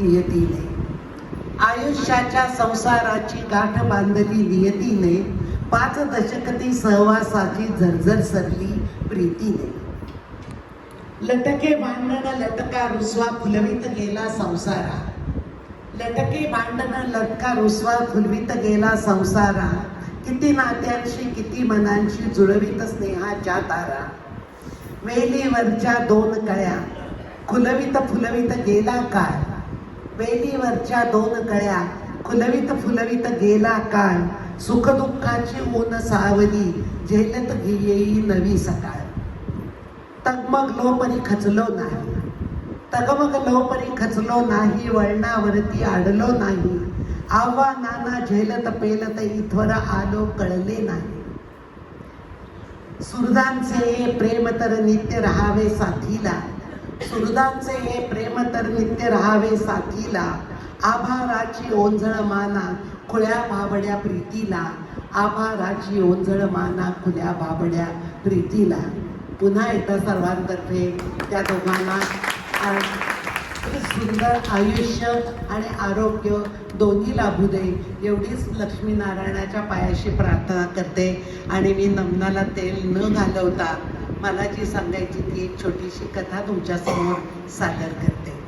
नियतीने आयुष्याच्या संसाराची गाठ बांधली नियतीने 5 दशक ती सहवासाची झरझर सरली प्रीतीने. लटके भांडण लटका रुसवा फुलवित गेला संसारा. लटके भांडण लटका रुसवा फुलवित गेला संसारा. किती नात्यांशी किती मनांशी जुळवित स्नेहाच्या तारा. वेलीवरच्या 2 कळ्या खुलवित फुलवित गेला काळ. वेलीवरच्या 2 कळ्या खुलवित फुलवित गेला काळ. सुखदुःखाची ऊन सावली झेलत येई नवी सकाळ. तगमग लोपरी खचलो नाही. तगमग लोपरी खचलो नाही. वळणावरती आडलो नाही. आव्हानांना झेलत पेलत इथवर आलो कळले नाही. सुहृदांचे हे प्रेम तर नित्य राहावे साथीला. सुहृदांचे हे प्रेम तर नित्य राहावे साथीला. आभाराची ओंजळ माना खुल्या भाबड्या प्रीतीला. आभाराची ओंजळ माना खुल्या भाबड्या प्रीतीला. पुन्हा एकदा सर्वांतर्फे त्या दोघांना सुंदर आयुष्य आणि आरोग्य दोन्ही लाभू दे एवढीच लक्ष्मीनारायणाच्या पायाशी प्रार्थना करते. आणि मी नमनाला तेल न घालवता मला जी सांगायची ती एक छोटीशी कथा तुमच्यासमोर सादर करते.